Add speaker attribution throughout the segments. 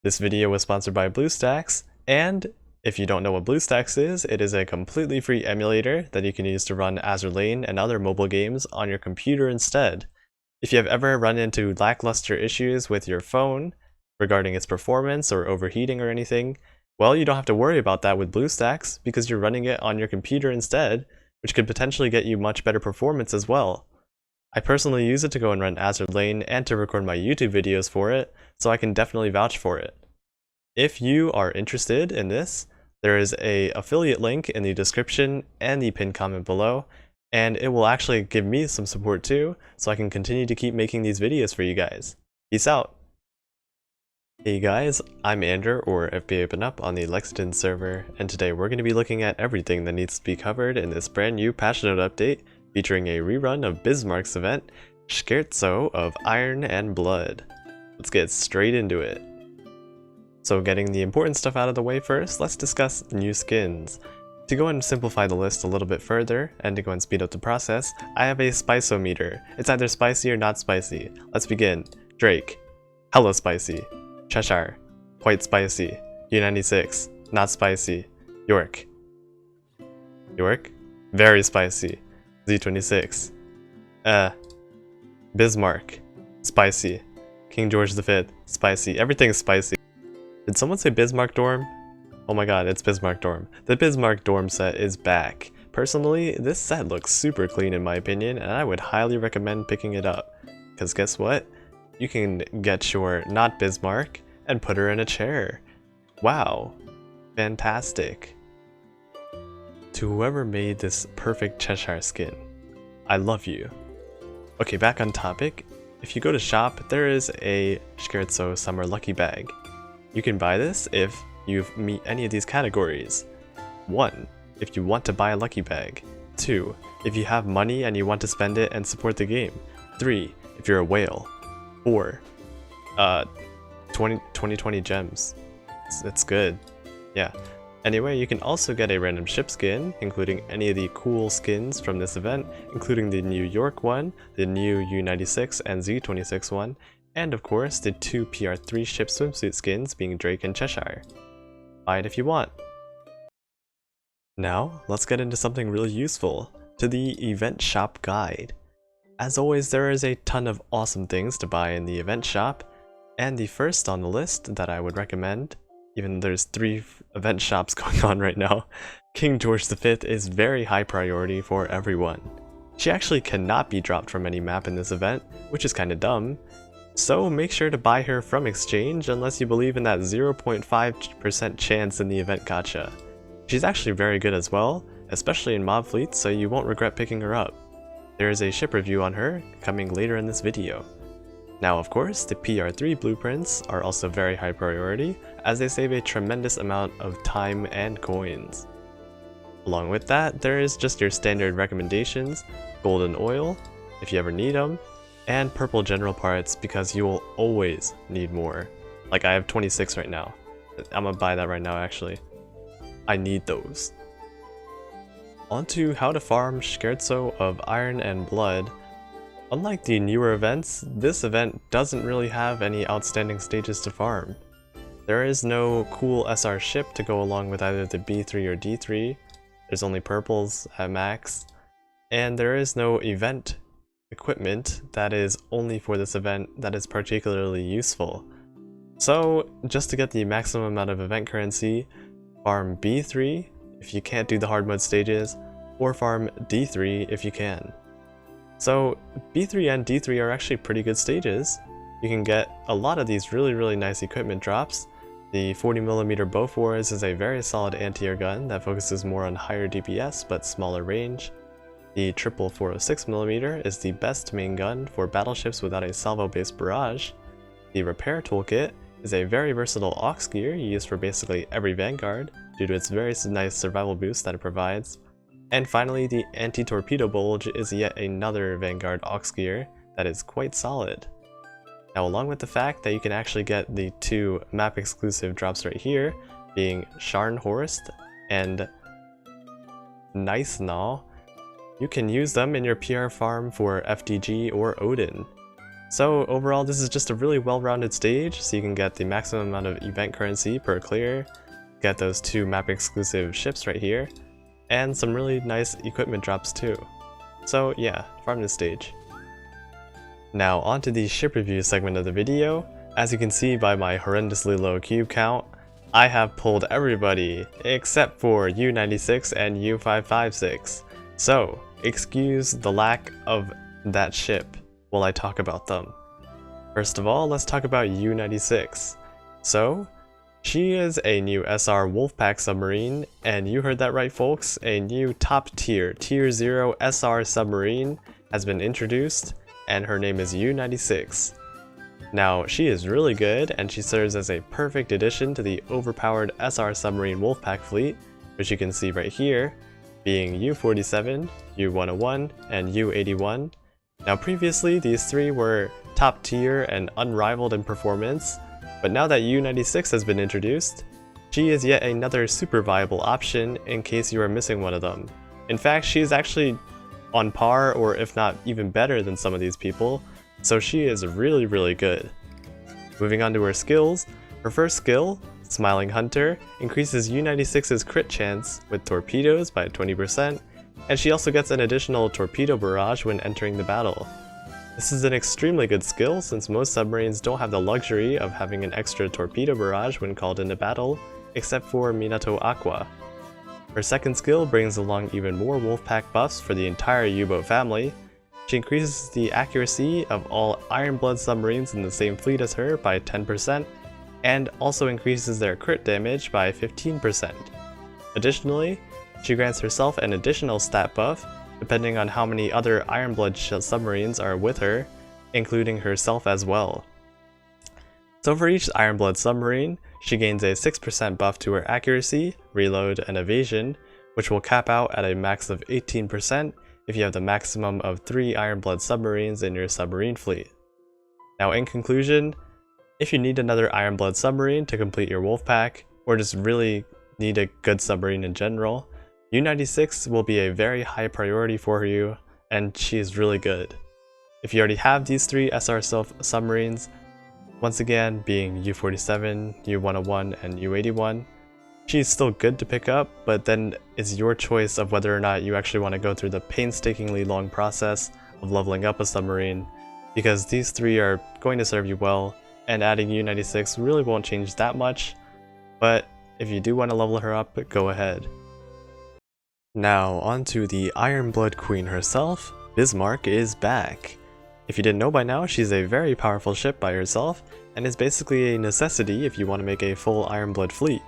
Speaker 1: This video was sponsored by BlueStacks, and if you don't know what BlueStacks is, it is a completely free emulator that you can use to run Azur Lane and other mobile games on your computer instead. If you have ever run into lackluster issues with your phone regarding its performance or overheating or anything, well, you don't have to worry about that with BlueStacks because you're running it on your computer instead, which could potentially get you much better performance as well. I personally use it to go and run Azur Lane and to record my YouTube videos for it, so I can definitely vouch for it. If you are interested in this, there is an affiliate link in the description and the pinned comment below, and it will actually give me some support too, so I can continue to keep making these videos for you guys. Peace out! Hey guys, I'm Andrew, or FBA Open Up on the Lexington server, and today we're going to be looking at everything that needs to be covered in this brand new patch note update, featuring a rerun of Bismarck's event, Scherzo of Iron and Blood. Let's get straight into it. So getting the important stuff out of the way first, let's discuss new skins. To go and simplify the list a little bit further, and to go and speed up the process, I have a spiceometer. It's either spicy or not spicy. Let's begin. Drake, hella spicy. Cheshire, quite spicy. U96, not spicy. York, very spicy. Z36, Bismarck, spicy. King George V, spicy. Everything's spicy. Did someone say Bismarck dorm? Oh my god, it's Bismarck dorm. The Bismarck dorm set is back. Personally, this set looks super clean in my opinion, and I would highly recommend picking it up. Because guess what? You can get your not Bismarck and put her in a chair. Wow. Fantastic. To whoever made this perfect Cheshire skin, I love you. Okay, back on topic. If you go to shop, there is a Scherzo Summer Lucky Bag. You can buy this if you meet any of these categories. 1. If you want to buy a Lucky Bag. 2. If you have money and you want to spend it and support the game. 3. If you're a whale. 4. 20 gems. It's good. Yeah. Anyway, you can also get a random ship skin, including any of the cool skins from this event, including the New York one, the new U96 and Z26 one, and of course the two PR3 ship swimsuit skins being Drake and Cheshire. Buy it if you want. Now, let's get into something really useful, to the event shop guide. As always, there is a ton of awesome things to buy in the event shop, and the first on the list that I would recommend, even though there's 3 event shops going on right now, King George V is very high priority for everyone. She actually cannot be dropped from any map in this event, which is kinda dumb, so make sure to buy her from exchange unless you believe in that 0.5% chance in the event gacha. She's actually very good as well, especially in mob fleets, so you won't regret picking her up. There is a ship review on her coming later in this video. Now of course, the PR3 blueprints are also very high priority, as they save a tremendous amount of time and coins. Along with that, there is just your standard recommendations, golden oil, if you ever need them, and purple general parts because you will always need more. Like I have 26 right now. I'm gonna buy that right now actually. I need those. On to how to farm Scherzo of Iron and Blood. Unlike the newer events, this event doesn't really have any outstanding stages to farm. There is no cool SR ship to go along with either the B3 or D3, there's only purples at max, and there is no event equipment that is only for this event that is particularly useful. So, just to get the maximum amount of event currency, farm B3 if you can't do the hard mode stages, or farm D3 if you can. So B3 and D3 are actually pretty good stages. You can get a lot of these really nice equipment drops. The 40mm Bofors is a very solid anti-air gun that focuses more on higher DPS but smaller range. The triple 406mm is the best main gun for battleships without a salvo-based barrage. The repair toolkit is a very versatile aux gear used for basically every vanguard due to its very nice survival boost that it provides. And finally, the anti-torpedo bulge is yet another vanguard aux gear that is quite solid. Now along with the fact that you can actually get the 2 map exclusive drops right here, being Scharnhorst and Gneisenau, you can use them in your PR farm for FDG or Odin. So overall, this is just a really well-rounded stage, so you can get the maximum amount of event currency per clear, get those 2 map exclusive ships right here, and some really nice equipment drops too. So yeah, farm this stage. Now onto the ship review segment of the video. As you can see by my horrendously low cube count, I have pulled everybody except for U96 and U556. So excuse the lack of that ship while I talk about them. First of all, let's talk about U96. So, she is a new SR Wolfpack submarine, and you heard that right folks, a new top tier, tier 0 SR submarine has been introduced, and her name is U96. Now, she is really good, and she serves as a perfect addition to the overpowered SR submarine Wolfpack fleet, which you can see right here, being U47, U101, and U81. Now previously, these 3 were top tier and unrivaled in performance, but now that U96 has been introduced, she is yet another super viable option in case you are missing one of them. In fact, she is actually on par or if not even better than some of these people, so she is really good. Moving on to her skills, her first skill, Smiling Hunter, increases U96's crit chance with torpedoes by 20%, and she also gets an additional torpedo barrage when entering the battle. This is an extremely good skill since most submarines don't have the luxury of having an extra torpedo barrage when called into battle, except for Minato Aqua. Her second skill brings along even more Wolfpack buffs for the entire U-boat family. She increases the accuracy of all Ironblood submarines in the same fleet as her by 10%, and also increases their crit damage by 15%. Additionally, she grants herself an additional stat buff, depending on how many other Ironblood submarines are with her, including herself as well. So for each Ironblood submarine, she gains a 6% buff to her accuracy, reload, and evasion, which will cap out at a max of 18% if you have the maximum of 3 Ironblood submarines in your submarine fleet. Now in conclusion, if you need another Ironblood submarine to complete your Wolfpack, or just really need a good submarine in general, U96 will be a very high priority for you, and she is really good. If you already have these 3 SR submarines, once again being U47, U101, and U81, she's still good to pick up, but then it's your choice of whether or not you actually want to go through the painstakingly long process of leveling up a submarine, because these 3 are going to serve you well, and adding U96 really won't change that much, but if you do want to level her up, go ahead. Now onto the Ironblood Queen herself, Bismarck is back. If you didn't know by now, she's a very powerful ship by herself, and is basically a necessity if you want to make a full Ironblood fleet.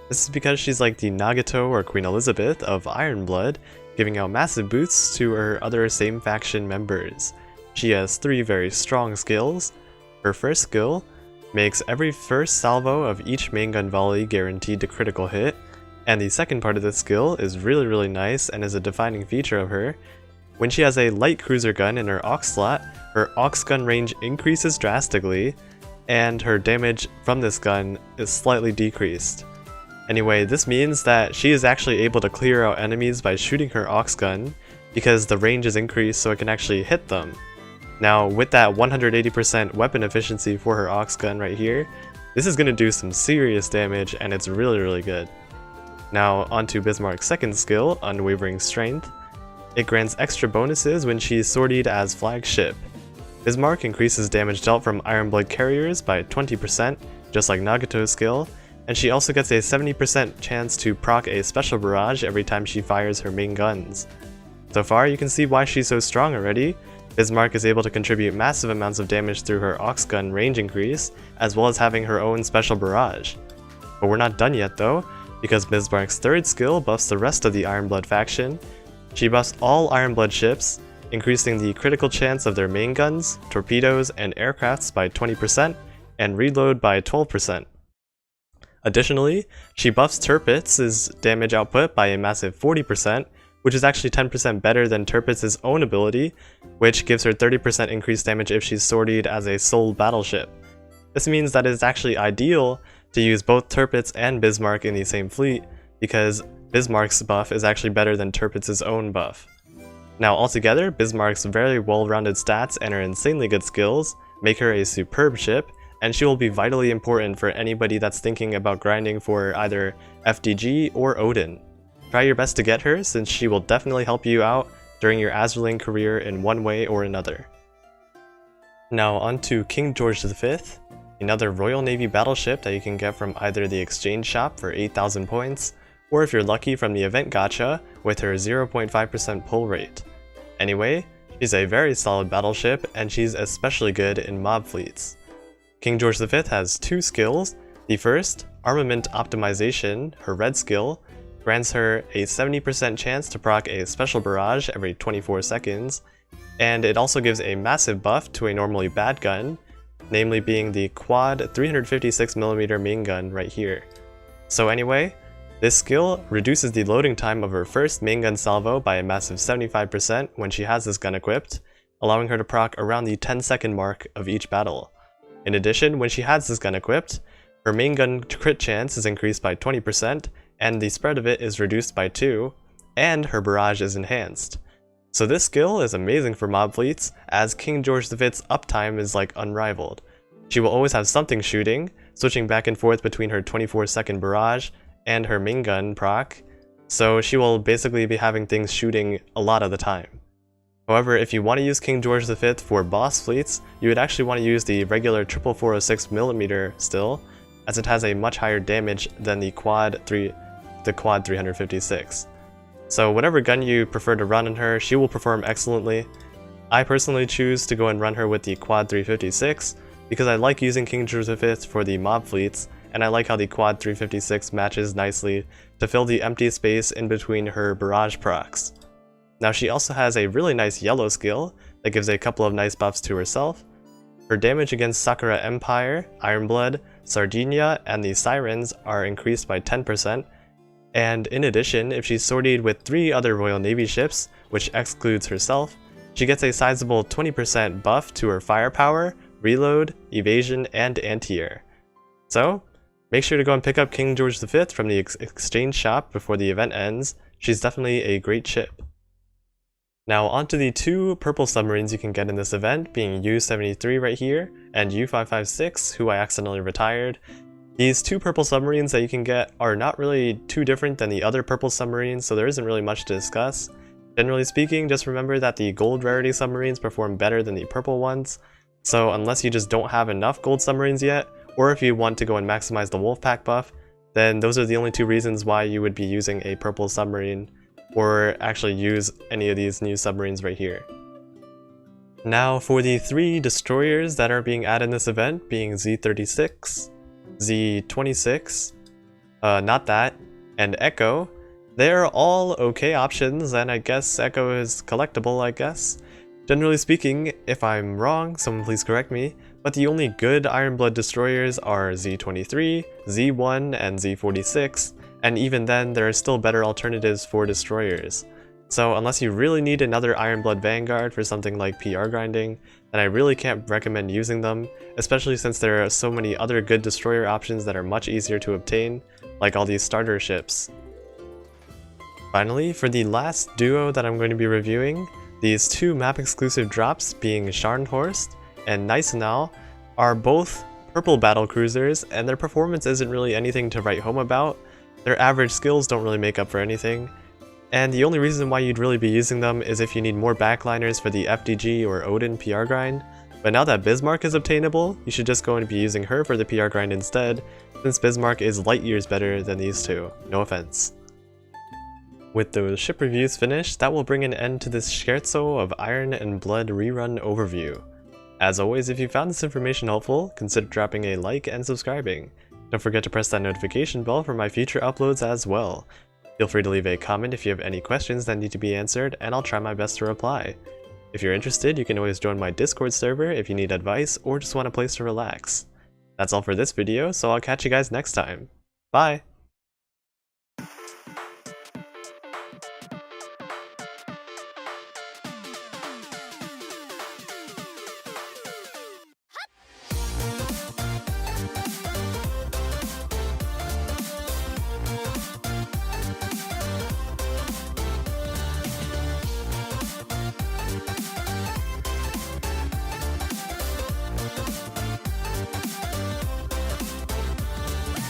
Speaker 1: This is because she's like the Nagato or Queen Elizabeth of Ironblood, giving out massive boosts to her other same faction members. She has 3 very strong skills. Her first skill makes every first salvo of each main gun volley guaranteed to critical hit, and the second part of this skill is really nice and is a defining feature of her. When she has a light cruiser gun in her aux slot, her aux gun range increases drastically, and her damage from this gun is slightly decreased. Anyway, this means that she is actually able to clear out enemies by shooting her aux gun, because the range is increased so it can actually hit them. Now, with that 180% weapon efficiency for her aux gun right here, this is going to do some serious damage, and it's really good. Now, onto Bismarck's second skill, Unwavering Strength. It grants extra bonuses when she is sortied as flagship. Bismarck increases damage dealt from Ironblood carriers by 20%, just like Nagato's skill, and she also gets a 70% chance to proc a special barrage every time she fires her main guns. So far, you can see why she's so strong already. Bismarck is able to contribute massive amounts of damage through her aux gun range increase, as well as having her own special barrage. But we're not done yet though, because Bismarck's third skill buffs the rest of the Ironblood faction. She buffs all Ironblood ships, increasing the critical chance of their main guns, torpedoes, and aircrafts by 20%, and reload by 12%. Additionally, she buffs Tirpitz' damage output by a massive 40%, which is actually 10% better than Tirpitz' own ability, which gives her 30% increased damage if she's sortied as a sole battleship. This means that it's actually ideal to use both Tirpitz and Bismarck in the same fleet, because Bismarck's buff is actually better than Tirpitz' own buff. Now altogether, Bismarck's very well-rounded stats and her insanely good skills make her a superb ship, and she will be vitally important for anybody that's thinking about grinding for either FDG or Odin. Try your best to get her, since she will definitely help you out during your Azur Lane career in one way or another. Now on to King George V, another Royal Navy battleship that you can get from either the exchange shop for 8,000 points, or if you're lucky from the event gacha with her 0.5% pull rate. Anyway, she's a very solid battleship, and she's especially good in mob fleets. King George V has two skills. The first, Armament Optimization, her red skill, grants her a 70% chance to proc a special barrage every 24 seconds, and it also gives a massive buff to a normally bad gun, namely being the quad 356mm main gun right here. So anyway, this skill reduces the loading time of her first main gun salvo by a massive 75% when she has this gun equipped, allowing her to proc around the 10-second mark of each battle. In addition, when she has this gun equipped, her main gun crit chance is increased by 20%, and the spread of it is reduced by 2, and her barrage is enhanced. So this skill is amazing for mob fleets, as King George V's uptime is like unrivaled. She will always have something shooting, switching back and forth between her 24-second barrage and her main gun proc, so she will basically be having things shooting a lot of the time. However, if you want to use King George V for boss fleets, you would actually want to use the regular 446mm still, as it has a much higher damage than the quad 356. So whatever gun you prefer to run on her, she will perform excellently. I personally choose to go and run her with the quad 356, because I like using King George V for the mob fleets, and I like how the quad 356 matches nicely to fill the empty space in between her barrage procs. Now she also has a really nice yellow skill that gives a couple of nice buffs to herself. Her damage against Sakura Empire, Ironblood, Sardinia, and the Sirens are increased by 10%, and in addition, if she's sortied with 3 other Royal Navy ships, which excludes herself, she gets a sizable 20% buff to her firepower, reload, evasion, and anti-air. So, make sure to go and pick up King George V from the exchange shop before the event ends. She's definitely a great ship. Now onto the 2 purple submarines you can get in this event, being U-73 right here, and U-556, who I accidentally retired. These 2 purple submarines that you can get are not really too different than the other purple submarines, so there isn't really much to discuss. Generally speaking, just remember that the gold rarity submarines perform better than the purple ones, so unless you just don't have enough gold submarines yet, or if you want to go and maximize the Wolfpack buff, then those are the only 2 reasons why you would be using a purple submarine, or actually use any of these new submarines right here. Now for the 3 destroyers that are being added in this event, being Z36, Z26, not that, and Echo, they're all okay options, and I guess Echo is collectible, I guess. Generally speaking, if I'm wrong, someone please correct me, but the only good Ironblood destroyers are Z23, Z1, and Z46, and even then there are still better alternatives for destroyers. So unless you really need another Ironblood Vanguard for something like PR grinding, then I really can't recommend using them, especially since there are so many other good destroyer options that are much easier to obtain, like all these starter ships. Finally, for the last duo that I'm going to be reviewing, these 2 map exclusive drops being Scharnhorst and Gneisenau are both purple battle cruisers, and their performance isn't really anything to write home about. Their average skills don't really make up for anything, and the only reason why you'd really be using them is if you need more backliners for the FDG or Odin PR grind, but now that Bismarck is obtainable, you should just go and be using her for the PR grind instead, since Bismarck is light years better than these 2, no offense. With those ship reviews finished, that will bring an end to this Scherzo of Iron and Blood rerun overview. As always, if you found this information helpful, consider dropping a like and subscribing. Don't forget to press that notification bell for my future uploads as well. Feel free to leave a comment if you have any questions that need to be answered, and I'll try my best to reply. If you're interested, you can always join my Discord server if you need advice or just want a place to relax. That's all for this video, so I'll catch you guys next time. Bye!